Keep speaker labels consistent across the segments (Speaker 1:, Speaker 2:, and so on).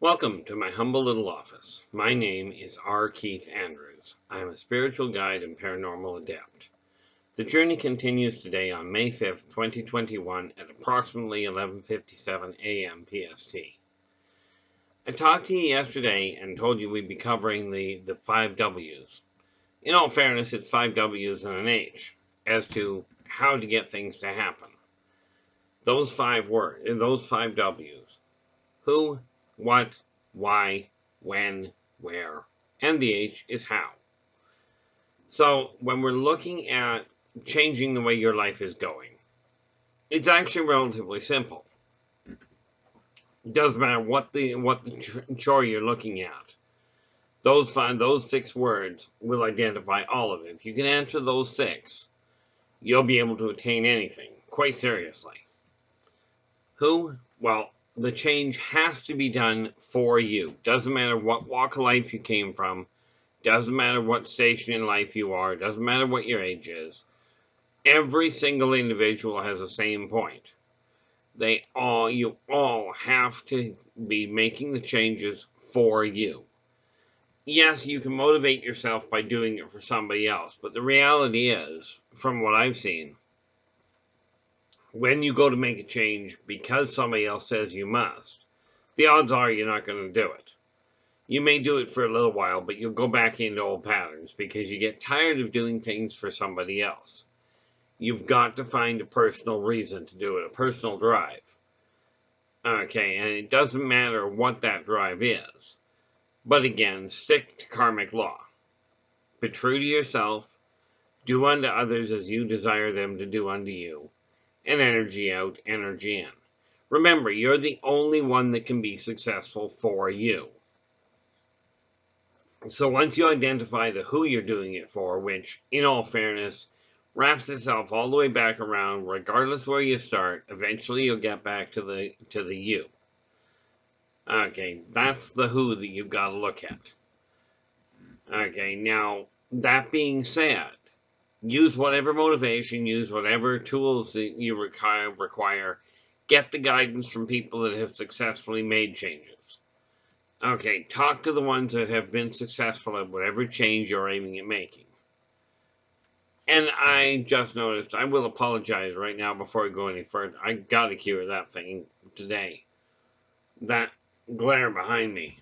Speaker 1: Welcome to my humble little office. My name is R. Keith Andrews. I am a spiritual guide and paranormal adept. The journey continues today on May 5th, 2021 at approximately 11:57 a.m. PST. I talked to you yesterday and told you we'd be covering the 5 W's. In all fairness, it's 5 W's and an H as to how to get things to happen. Those 5 W's. Who, what, why, when, where, and the H is how. So when we're looking at changing the way your life is going, it's actually relatively simple. It doesn't matter what the chore you're looking at. Those 6 words will identify all of it. If you can answer those 6, you'll be able to attain anything, quite seriously. Who? Well, the change has to be done for you. Doesn't matter what walk of life you came from. Doesn't matter what station in life you are. Doesn't matter what your age is. Every single individual has the same point. You all have to be making the changes for you. Yes, you can motivate yourself by doing it for somebody else, but the reality is, from what I've seen, when you go to make a change because somebody else says you must, the odds are you're not going to do it. You may do it for a little while, but you'll go back into old patterns because you get tired of doing things for somebody else. You've got to find a personal reason to do it, a personal drive. Okay, and it doesn't matter what that drive is. But again, stick to karmic law. Be true to yourself. Do unto others as you desire them to do unto you. And energy out, energy in. Remember, you're the only one that can be successful for you. So once you identify the who you're doing it for, which, in all fairness, wraps itself all the way back around, regardless where you start, eventually you'll get back to the you. Okay, that's the who that you've got to look at. Okay, now, that being said, use whatever motivation, use whatever tools that you require. Get the guidance from people that have successfully made changes. Okay, talk to the ones that have been successful at whatever change you're aiming at making. And I just noticed, I will apologize right now before I go any further. I gotta cure that thing today. That glare behind me.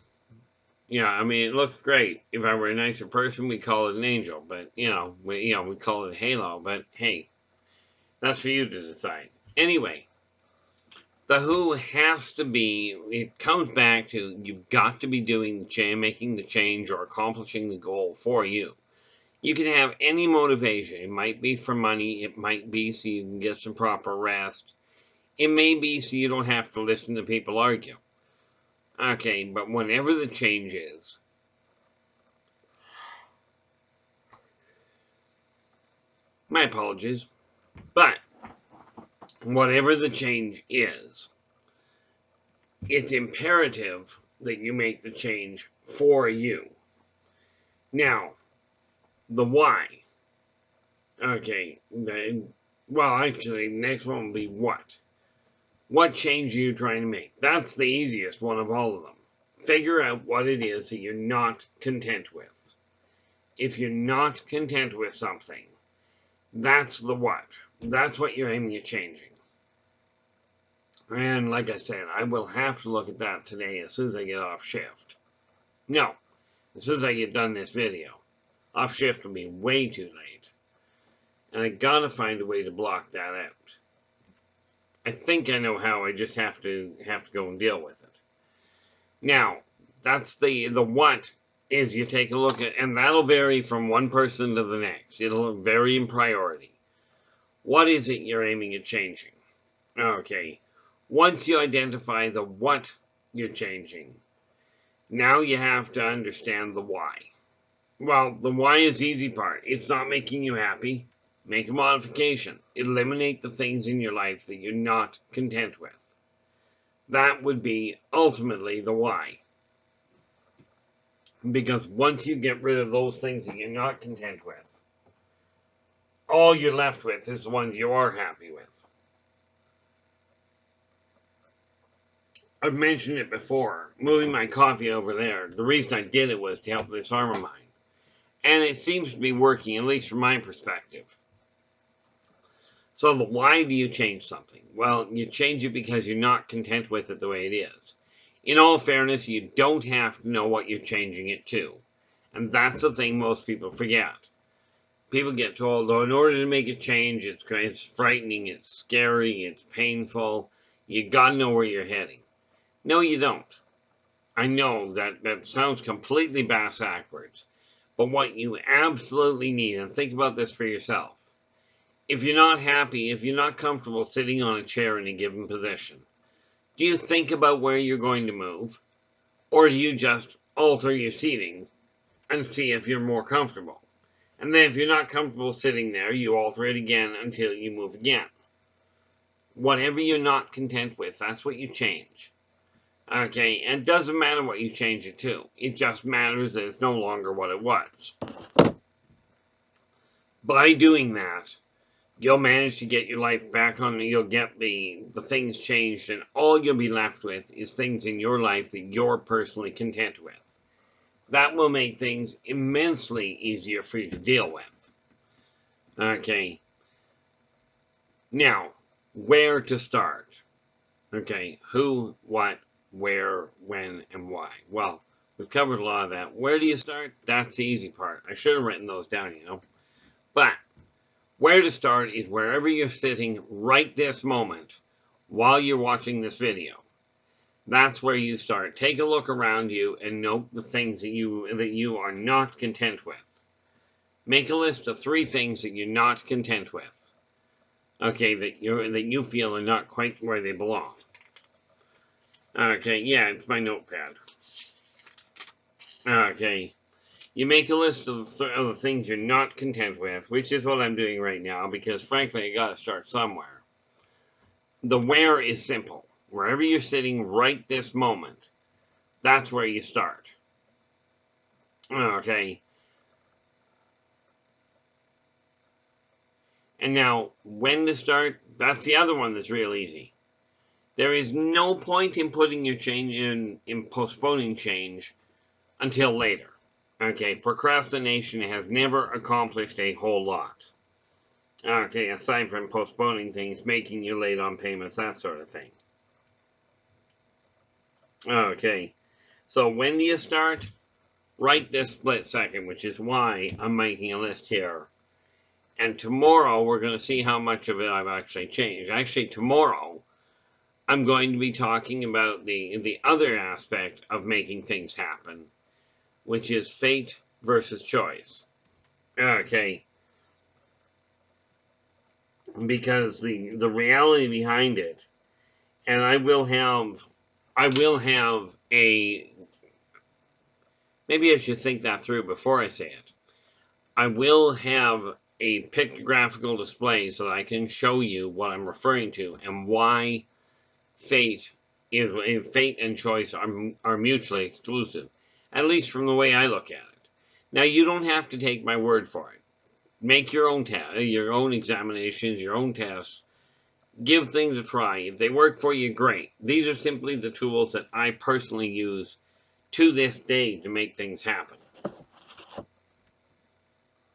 Speaker 1: Yeah, I mean, it looks great. If I were a nicer person, we'd call it an angel. But, we call it a halo. But, hey, that's for you to decide. Anyway, the who has to be, it comes back to you've got to be doing the change, making the change or accomplishing the goal for you. You can have any motivation. It might be for money. It might be so you can get some proper rest. It may be so you don't have to listen to people argue. Okay, but whenever the change is, my apologies, but whatever the change is, it's imperative that you make the change for you. Now, the why. Okay, actually, next one will be what. What change are you trying to make? That's the easiest one of all of them. Figure out what it is that you're not content with. If you're not content with something, that's the what. That's what you're aiming at changing. And like I said, I will have to look at that today as soon as I get off shift. No, as soon as I get done this video. Off shift will be way too late. And I gotta find a way to block that out. I think I know how, I just have to go and deal with it. Now, that's the what is you take a look at, and that'll vary from one person to the next. It'll vary in priority. What is it you're aiming at changing? Okay, once you identify the what you're changing, now you have to understand the why. Well, the why is the easy part. It's not making you happy. Make a modification. Eliminate the things in your life that you're not content with. That would be ultimately the why. Because once you get rid of those things that you're not content with, all you're left with is the ones you are happy with. I've mentioned it before, moving my coffee over there. The reason I did it was to help this arm of mine. And it seems to be working, at least from my perspective. So why do you change something? Well, you change it because you're not content with it the way it is. In all fairness, you don't have to know what you're changing it to. And that's the thing most people forget. People get told, oh, in order to make a change, it's frightening, it's scary, it's painful. You gotta know where you're heading. No, you don't. I know that sounds completely backwards. But what you absolutely need, and think about this for yourself, if you're not happy, if you're not comfortable sitting on a chair in a given position, do you think about where you're going to move? Or do you just alter your seating and see if you're more comfortable? And then if you're not comfortable sitting there, you alter it again until you move again. Whatever you're not content with, that's what you change. Okay, and it doesn't matter what you change it to. It just matters that it's no longer what it was. By doing that, you'll manage to get your life back on, you'll get the things changed, and all you'll be left with is things in your life that you're personally content with. That will make things immensely easier for you to deal with. Okay. Now, where to start? Okay, who, what, where, when, and why? Well, we've covered a lot of that. Where do you start? That's the easy part. I should have written those down, you know. But where to start is wherever you're sitting right this moment while you're watching this video. That's where you start. Take a look around you and note the things that you are not content with. Make a list of 3 things that you're not content with. Okay, that you feel are not quite where they belong. Okay, yeah, it's my notepad. Okay, you make a list of the things you're not content with, which is what I'm doing right now, because frankly, I gotta start somewhere. The where is simple. Wherever you're sitting right this moment, that's where you start. Okay. And now, when to start, that's the other one that's real easy. There is no point in putting your change in postponing change until later. Okay, procrastination has never accomplished a whole lot. Okay, aside from postponing things, making you late on payments, that sort of thing. Okay, so when do you start? Right this split second, which is why I'm making a list here. And tomorrow, we're going to see how much of it I've actually changed. Actually, tomorrow, I'm going to be talking about the other aspect of making things happen, which is fate versus choice. Okay. Because the reality behind it, and I will have a, maybe I should think that through before I say it. I will have a pictographical display so that I can show you what I'm referring to and why fate and choice are mutually exclusive, at least from the way I look at it. Now, you don't have to take my word for it. Make your own examinations, your own tests. Give things a try. If they work for you, great. These are simply the tools that I personally use to this day to make things happen.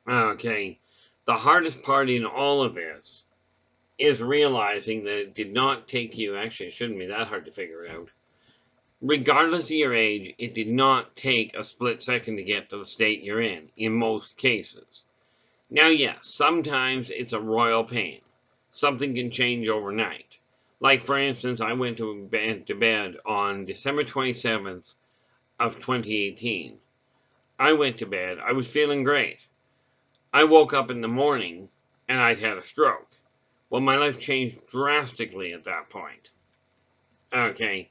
Speaker 1: Okay, the hardest part in all of this is realizing that it did not take you, actually it shouldn't be that hard to figure out. Regardless of your age, it did not take a split second to get to the state you're in most cases. Now yes, sometimes it's a royal pain. Something can change overnight. Like for instance, I went to bed on December 27th of 2018. I went to bed, I was feeling great. I woke up in the morning and I'd had a stroke. Well, my life changed drastically at that point. Okay.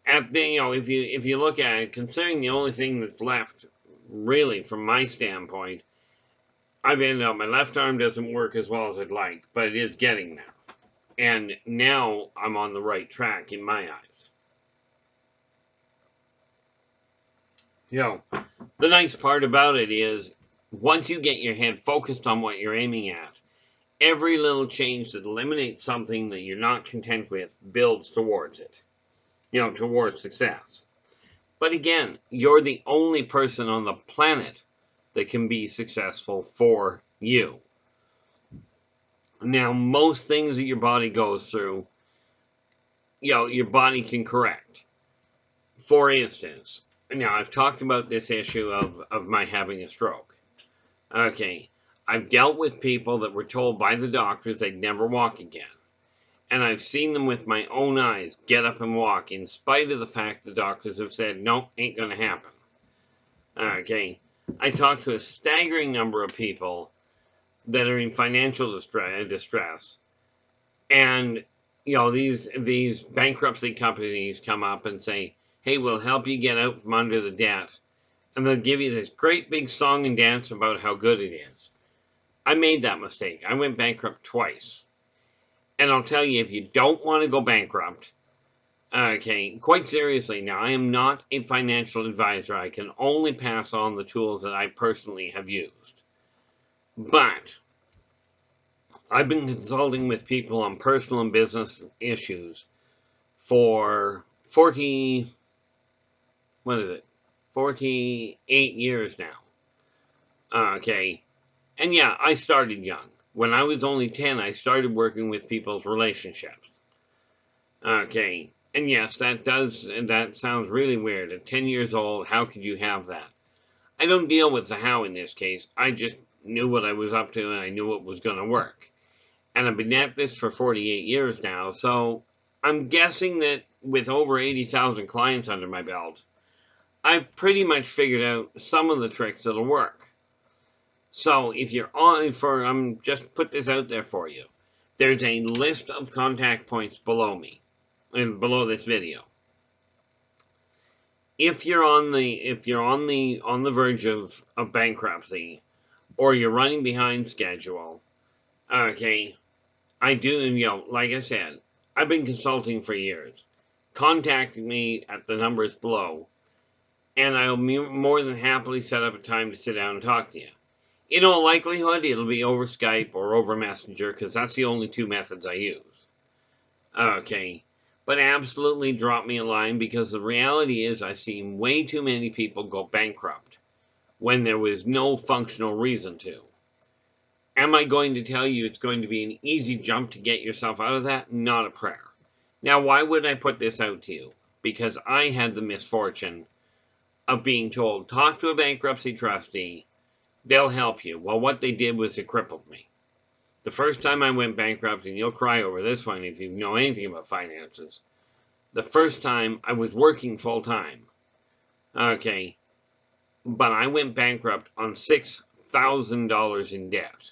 Speaker 1: If you look at it, considering the only thing that's left, really, from my standpoint, I've ended up, my left arm doesn't work as well as I'd like, but it is getting there. And now I'm on the right track in my eyes. You know, the nice part about it is, once you get your head focused on what you're aiming at, every little change that eliminates something that you're not content with builds towards it. towards success. But again, you're the only person on the planet that can be successful for you. Now, most things that your body goes through, your body can correct. For instance, now I've talked about this issue of my having a stroke. Okay, I've dealt with people that were told by the doctors they'd never walk again. And I've seen them with my own eyes get up and walk, in spite of the fact the doctors have said, nope, ain't going to happen. Okay, I talked to a staggering number of people that are in financial distress, and these bankruptcy companies come up and say, hey, we'll help you get out from under the debt, and they'll give you this great big song and dance about how good it is. I made that mistake. I went bankrupt twice. And I'll tell you, if you don't want to go bankrupt, okay, quite seriously, now I am not a financial advisor. I can only pass on the tools that I personally have used. But I've been consulting with people on personal and business issues for 48 years now. Okay, and yeah, I started young. When I was only 10, I started working with people's relationships. Okay, and yes, that sounds really weird. At 10 years old, how could you have that? I don't deal with the how in this case. I just knew what I was up to, and I knew it was going to work. And I've been at this for 48 years now, so I'm guessing that with over 80,000 clients under my belt, I've pretty much figured out some of the tricks that'll work. So if you're I'm just put this out there for you. There's a list of contact points below me, and below this video. If you're on the verge of bankruptcy, or you're running behind schedule, okay, I do, like I said, I've been consulting for years. Contact me at the numbers below, and I'll more than happily set up a time to sit down and talk to you. In all likelihood, it'll be over Skype or over Messenger, because that's the only two methods I use. Okay, but absolutely drop me a line, because the reality is I've seen way too many people go bankrupt when there was no functional reason to. Am I going to tell you it's going to be an easy jump to get yourself out of that? Not a prayer. Now, why would I put this out to you? Because I had the misfortune of being told, talk to a bankruptcy trustee, they'll help you. Well, what they did was it crippled me. The first time I went bankrupt, and you'll cry over this one if you know anything about finances, the first time I was working full-time. Okay, but I went bankrupt on $6,000 in debt.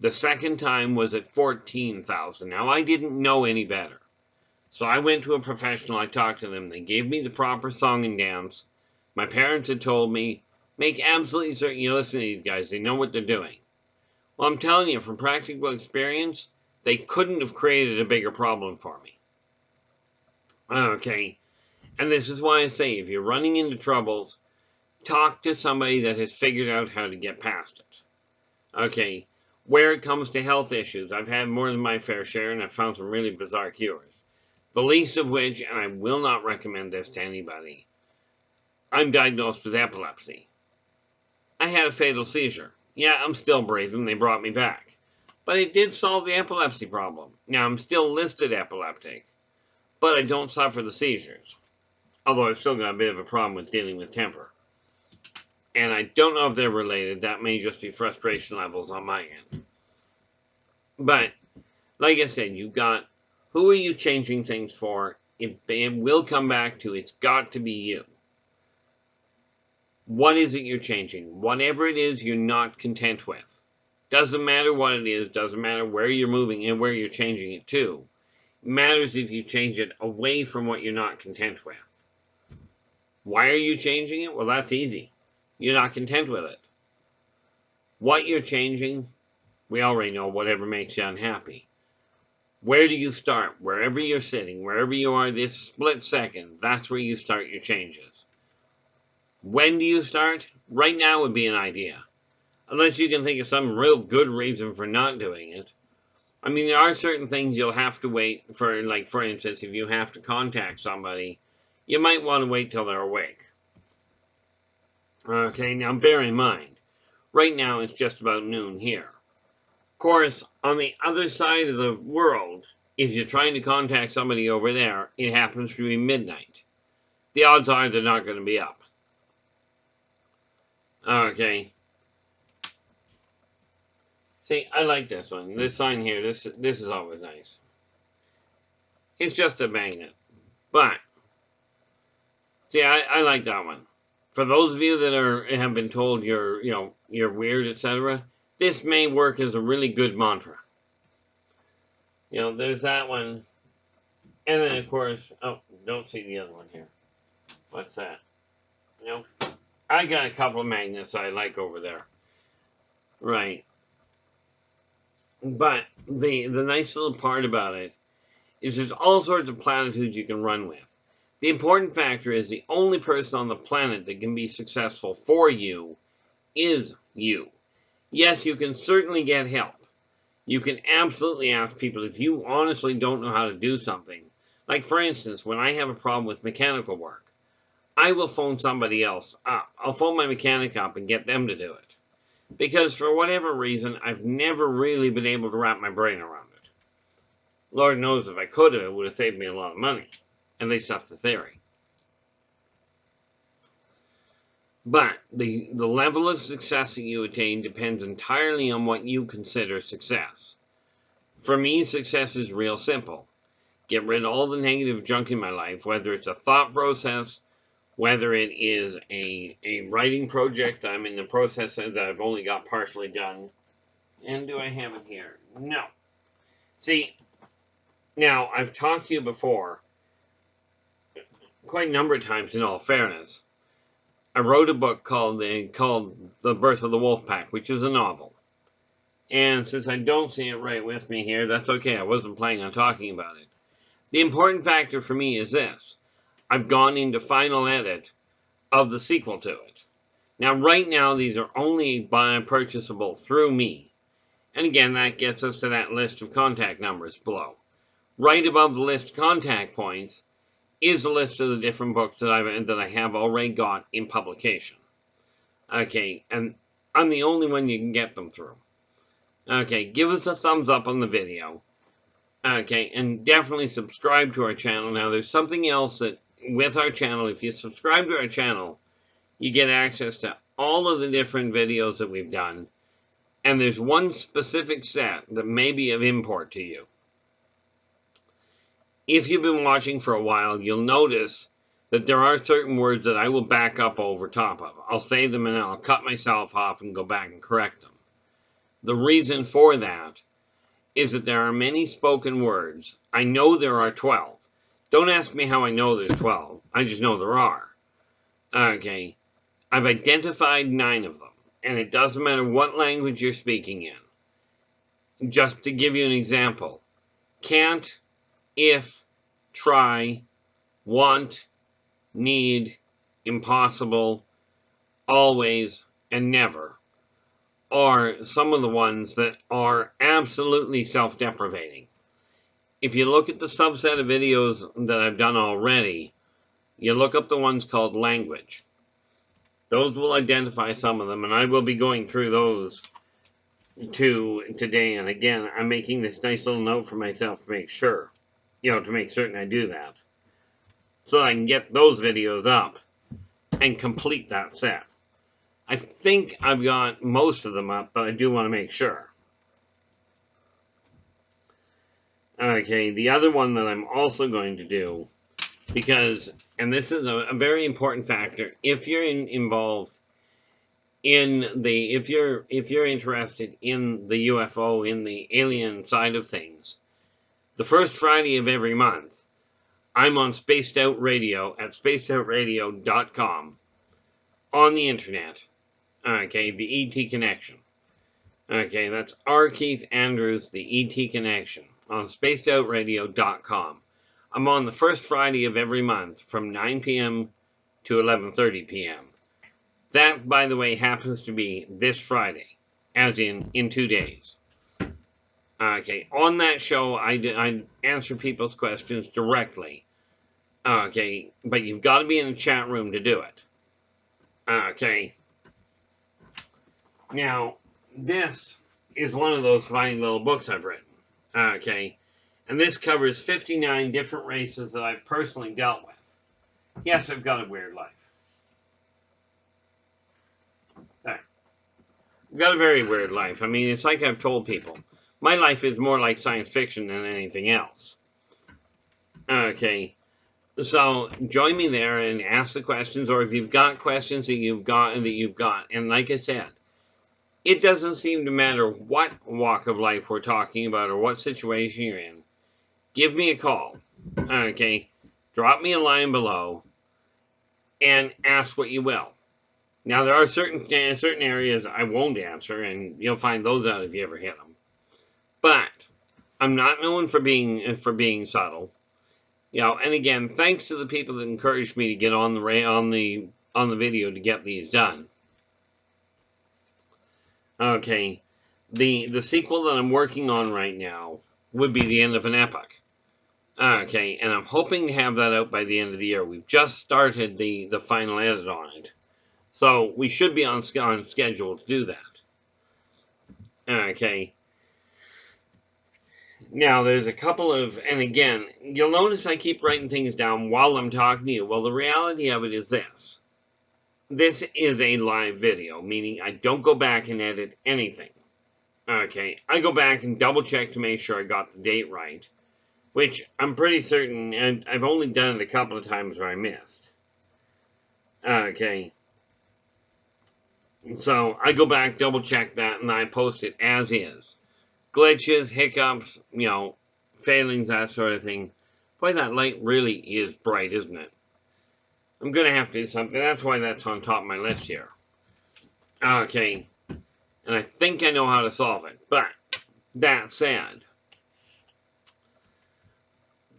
Speaker 1: The second time was at $14,000. Now, I didn't know any better. So I went to a professional, I talked to them, they gave me the proper song and dance. My parents had told me, make absolutely certain you listen to these guys, they know what they're doing. Well, I'm telling you, from practical experience, they couldn't have created a bigger problem for me. Okay, and this is why I say, if you're running into troubles, talk to somebody that has figured out how to get past it. Okay, where it comes to health issues, I've had more than my fair share, and I've found some really bizarre cures. The least of which, and I will not recommend this to anybody, I'm diagnosed with epilepsy. I had a fatal seizure. Yeah, I'm still breathing, they brought me back. But it did solve the epilepsy problem. Now, I'm still listed epileptic, but I don't suffer the seizures. Although I've still got a bit of a problem with dealing with temper. And I don't know if they're related, that may just be frustration levels on my end. But, like I said, you've got, who are you changing things for? It will come back to, it's got to be you. What is it you're changing? Whatever it is you're not content with. Doesn't matter what it is, doesn't matter where you're moving and where you're changing it to. It matters if you change it away from what you're not content with. Why are you changing it? Well, that's easy. You're not content with it. What you're changing, we already know, whatever makes you unhappy. Where do you start? Wherever you're sitting, wherever you are this split second, that's where you start your changes. When do you start? Right now would be an idea. Unless you can think of some real good reason for not doing it. I mean, there are certain things you'll have to wait for, like, for instance, if you have to contact somebody, you might want to wait till they're awake. Okay, now bear in mind, right now it's just about noon here. Of course, on the other side of the world, if you're trying to contact somebody over there, it happens to be midnight. The odds are they're not going to be up. Okay. See, I like this one. This sign here, this is always nice. It's just a magnet. But, see, I like that one. For those of you that have been told you're weird, etc., this may work as a really good mantra. There's that one. And then, of course, oh, don't see the other one here. What's that? I got a couple of magnets I like over there. Right. But the nice little part about it is there's all sorts of platitudes you can run with. The important factor is the only person on the planet that can be successful for you is you. Yes, you can certainly get help. You can absolutely ask people if you honestly don't know how to do something. Like, for instance, when I have a problem with mechanical work, I will phone somebody else up. I'll phone my mechanic up and get them to do it. Because for whatever reason, I've never really been able to wrap my brain around it. Lord knows if I could have, it would have saved me a lot of money. At least that's the theory. But the level of success that you attain depends entirely on what you consider success. For me, success is real simple. Get rid of all the negative junk in my life, whether it's a thought process, whether it is a writing project I'm in the process of that I've only got partially done. And do I have it here? No. See, now, I've talked to you before, quite a number of times in all fairness. I wrote a book called The Birth of the Wolf Pack, which is a novel. And since I don't see it right with me here, that's okay. I wasn't planning on talking about it. The important factor for me is this. I've gone into final edit of the sequel to it. Now, right now, these are only purchasable through me. And again, that gets us to that list of contact numbers below. Right above the list of contact points is a list of the different books that I have already got in publication. Okay, and I'm the only one you can get them through. Okay, give us a thumbs up on the video. Okay, and definitely subscribe to our channel. Now, there's something else that, with our channel, if you subscribe to our channel, you get access to all of the different videos that we've done. And there's one specific set that may be of import to you. If you've been watching for a while, you'll notice that there are certain words that I will back up over top of. I'll say them and I'll cut myself off and go back and correct them. The reason for that is that there are many spoken words. I know there are 12. Don't ask me how I know there's 12. I just know there are. Okay. I've identified 9 of them. And it doesn't matter what language you're speaking in. Just to give you an example. Can't, if, try, want, need, impossible, always, and never are some of the ones that are absolutely self-deprecating. If you look at the subset of videos that I've done already, you look up the ones called language. Those will identify some of them, and I will be going through those today. And again, I'm making this nice little note for myself to make sure, to make certain I do that, so I can get those videos up and complete that set. I think I've got most of them up, but I do want to make sure. Okay, the other one that I'm also going to do, because, and this is a very important factor, if you're involved in if you're interested in the UFO, in the alien side of things, the first Friday of every month, I'm on Spaced Out Radio at spacedoutradio.com on the internet. Okay, the ET Connection. Okay, that's R. Keith Andrews, the ET Connection, on spacedoutradio.com. I'm on the first Friday of every month from 9 p.m. to 11:30 p.m. That, by the way, happens to be this Friday, as in 2 days. Okay, on that show, I answer people's questions directly. Okay, but you've got to be in the chat room to do it. Okay. Now, this is one of those fine little books I've written. Okay. And this covers 59 different races that I've personally dealt with. Yes, I've got a weird life. There. I've got a very weird life. I mean, it's like I've told people. My life is more like science fiction than anything else. Okay. So join me there and ask the questions, or if you've got questions that you've got, and like I said, it doesn't seem to matter what walk of life we're talking about or what situation you're in. Give me a call. Okay, drop me a line below and ask what you will. Now there are certain areas I won't answer, and you'll find those out if you ever hit them. But I'm not known for being subtle. You know, and again, thanks to the people that encouraged me to get on the video to get these done. Okay, the sequel that I'm working on right now would be the end of an epoch. Okay, and I'm hoping to have that out by the end of the year. We've just started the final edit on it, so we should be on schedule to do that. Okay. Now, there's a couple of, and again, you'll notice I keep writing things down while I'm talking to you. Well, the reality of it is this. This is a live video, meaning I don't go back and edit anything. Okay, I go back and double check to make sure I got the date right, which I'm pretty certain, and I've only done it a couple of times where I missed. Okay, so I go back, double check that, and I post it as is. Glitches, hiccups, you know, failings, that sort of thing. Boy, that light really is bright, isn't it? I'm going to have to do something. That's why that's on top of my list here. Okay, and I think I know how to solve it. But that said,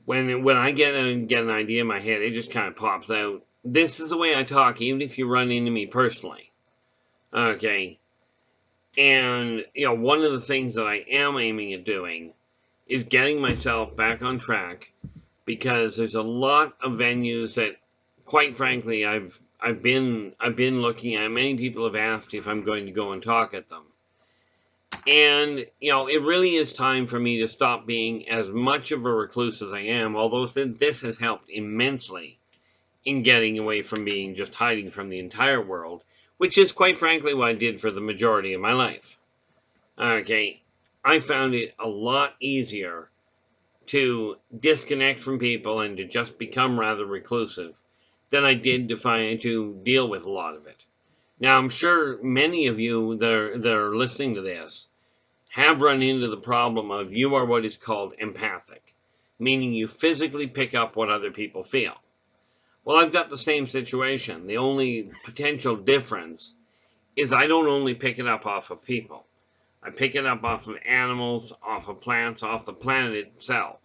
Speaker 1: when I get an idea in my head, it just kind of pops out. This is the way I talk, even if you run into me personally. Okay, and you know, one of the things that I am aiming at doing is getting myself back on track, because there's a lot of venues that, quite frankly, I've been looking at. Many people have asked if I'm going to go and talk at them. And, you know, it really is time for me to stop being as much of a recluse as I am, although this has helped immensely in getting away from being just hiding from the entire world, which is, quite frankly, what I did for the majority of my life. Okay, I found it a lot easier to disconnect from people and to just become rather reclusive than I did to deal with a lot of it. Now, I'm sure many of you that are listening to this have run into the problem of you are what is called empathic, meaning you physically pick up what other people feel. Well, I've got the same situation. The only potential difference is I don't only pick it up off of people. I pick it up off of animals, off of plants, off the planet itself.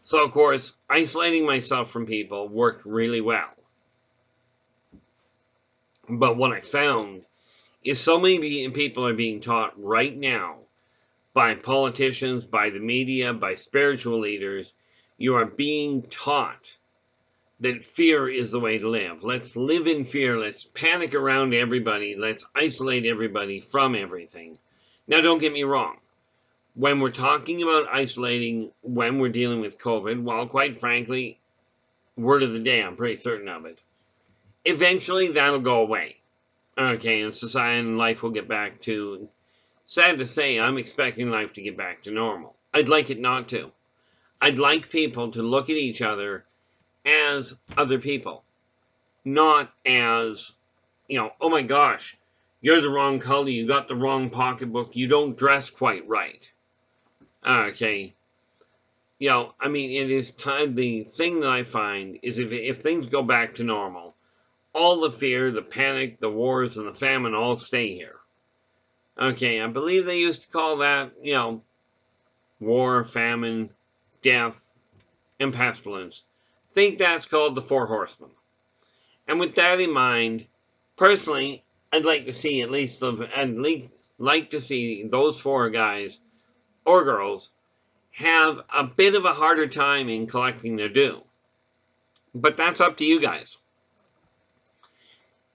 Speaker 1: So, of course, isolating myself from people worked really well. But what I found is so many people are being taught right now by politicians, by the media, by spiritual leaders. You are being taught that fear is the way to live. Let's live in fear. Let's panic around everybody. Let's isolate everybody from everything. Now, don't get me wrong. When we're talking about isolating, when we're dealing with COVID, well, quite frankly, word of the day, I'm pretty certain of it. Eventually, that'll go away. Okay, and society and life will get back to, sad to say, I'm expecting life to get back to normal. I'd like it not to. I'd like people to look at each other as other people, not as, you know, oh my gosh, you're the wrong color, you got the wrong pocketbook, you don't dress quite right. Okay, you know, I mean, it is time. The thing that I find is if things go back to normal, all the fear, the panic, the wars, and the famine all stay here. Okay, I believe they used to call that, you know, war, famine, death, and pestilence. I think that's called the Four Horsemen. And with that in mind, personally, I'd like to see like to see those four guys or girls have a bit of a harder time in collecting their due. But that's up to you guys.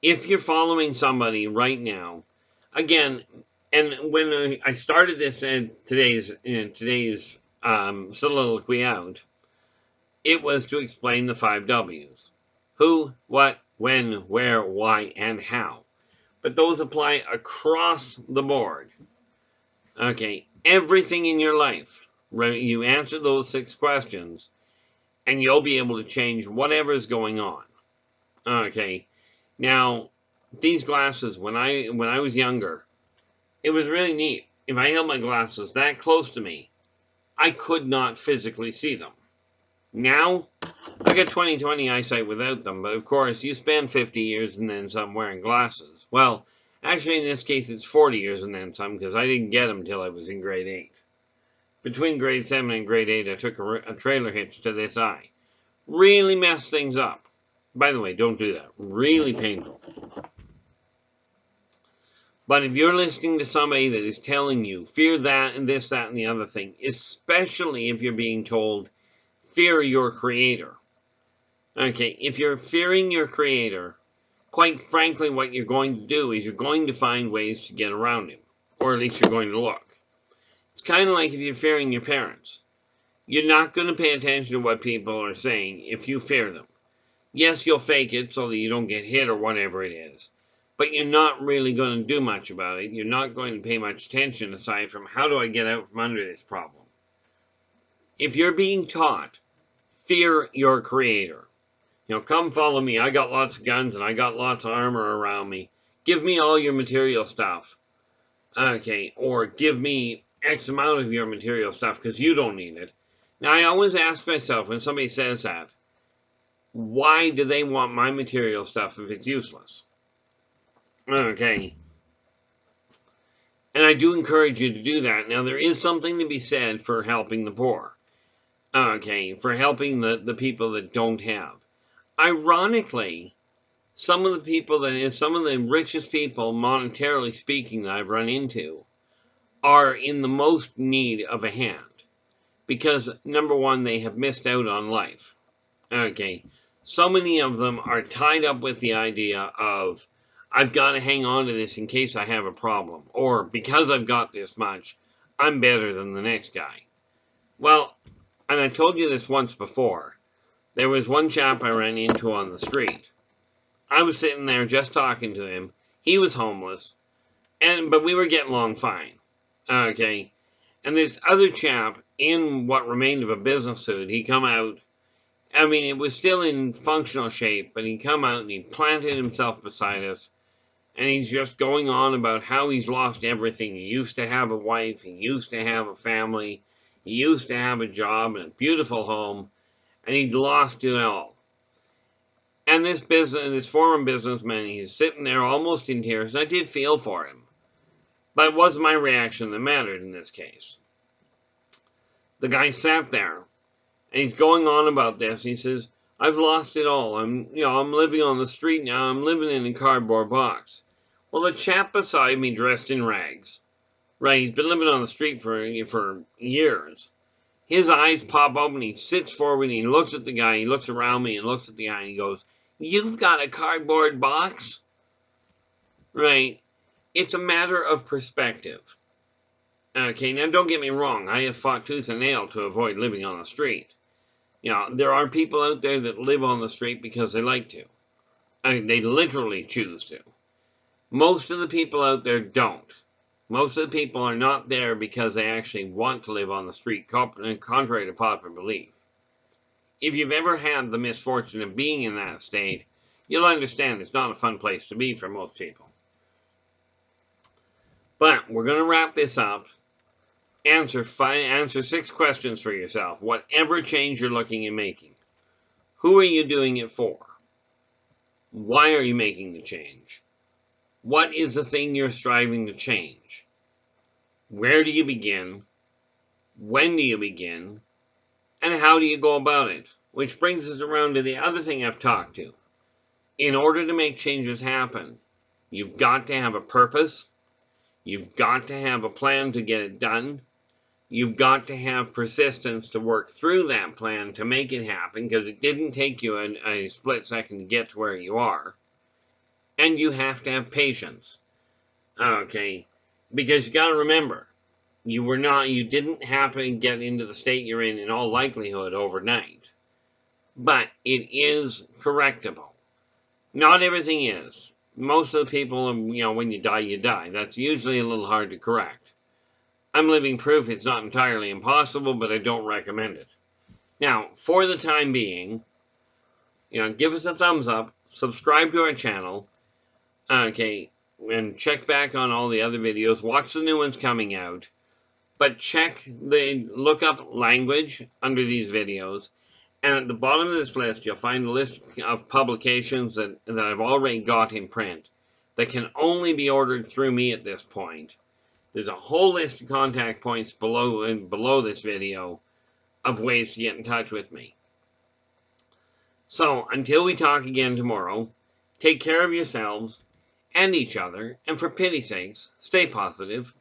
Speaker 1: If you're following somebody right now, again, and when I started this in today's soliloquy out, it was to explain the 5 W's. Who, what, when, where, why, and how. But those apply across the board. Okay, everything in your life, right? You answer those 6 questions, and you'll be able to change whatever's going on. Okay, now these glasses, when I was younger, it was really neat. If I held my glasses that close to me, I could not physically see them. Now, I got 20/20 eyesight without them, but of course, you spend 50 years and then some wearing glasses. Well, actually, in this case, it's 40 years and then some, because I didn't get them till I was in grade 8. Between grade 7 and grade 8, I took a trailer hitch to this eye. Really messed things up. By the way, don't do that. Really painful. But if you're listening to somebody that is telling you, fear that and this, that, and the other thing, especially if you're being told, fear your creator. Okay, if you're fearing your creator, quite frankly, what you're going to do is you're going to find ways to get around him. Or at least you're going to look. It's kind of like if you're fearing your parents. You're not going to pay attention to what people are saying if you fear them. Yes, you'll fake it so that you don't get hit or whatever it is. But you're not really going to do much about it. You're not going to pay much attention aside from how do I get out from under this problem. If you're being taught, fear your creator. Come follow me. I got lots of guns and I got lots of armor around me. Give me all your material stuff. Okay, or give me X amount of your material stuff because you don't need it. Now, I always ask myself when somebody says that, why do they want my material stuff if it's useless? Okay. And I do encourage you to do that. Now, there is something to be said for helping the poor. Okay, for helping the people that don't have. Ironically, some of the richest people, monetarily speaking, that I've run into, are in the most need of a hand. Because, number one, they have missed out on life. Okay, so many of them are tied up with the idea of, I've got to hang on to this in case I have a problem. Or, because I've got this much, I'm better than the next guy. Well, and I told you this once before, there was one chap I ran into on the street. I was sitting there just talking to him. He was homeless, but we were getting along fine. Okay, and this other chap, in what remained of a business suit, he come out. I mean, it was still in functional shape, but he come out and he planted himself beside us, and he's just going on about how he's lost everything. He used to have a wife, he used to have a family, he used to have a job and a beautiful home, and he'd lost it all. And this former businessman, he's sitting there almost in tears. I did feel for him, but it wasn't my reaction that mattered in this case. The guy sat there, and he's going on about this. He says, "I've lost it all. I'm living on the street now. I'm living in a cardboard box." Well, the chap beside me, dressed in rags, right? He's been living on the street for years. His eyes pop open. He sits forward. And he looks at the guy. He looks around me and looks at the guy. And he goes, "You've got a cardboard box?" Right? It's a matter of perspective. Okay, now don't get me wrong. I have fought tooth and nail to avoid living on the street. There are people out there that live on the street because they like to. They literally choose to. Most of the people out there don't. Most of the people are not there because they actually want to live on the street, contrary to popular belief. If you've ever had the misfortune of being in that state, you'll understand it's not a fun place to be for most people. But we're going to wrap this up. Answer 6 questions for yourself. Whatever change you're looking at making. Who are you doing it for? Why are you making the change? What is the thing you're striving to change? Where do you begin? When do you begin? And how do you go about it? Which brings us around to the other thing I've talked to. In order to make changes happen, you've got to have a purpose. You've got to have a plan to get it done. You've got to have persistence to work through that plan to make it happen, because it didn't take you a split second to get to where you are. And you have to have patience. Okay? Because you got to remember, you didn't happen to get into the state you're in all likelihood overnight. But it is correctable. Not everything is. Most of the people, when you die, you die. That's usually a little hard to correct. I'm living proof it's not entirely impossible, but I don't recommend it. Now, for the time being, give us a thumbs up, subscribe to our channel, okay, and check back on all the other videos. Watch the new ones coming out. But look up language under these videos. And at the bottom of this list, you'll find a list of publications that I've already got in print that can only be ordered through me at this point. There's a whole list of contact points below this video of ways to get in touch with me. So, until we talk again tomorrow, take care of yourselves and each other, and for pity's sakes, stay positive.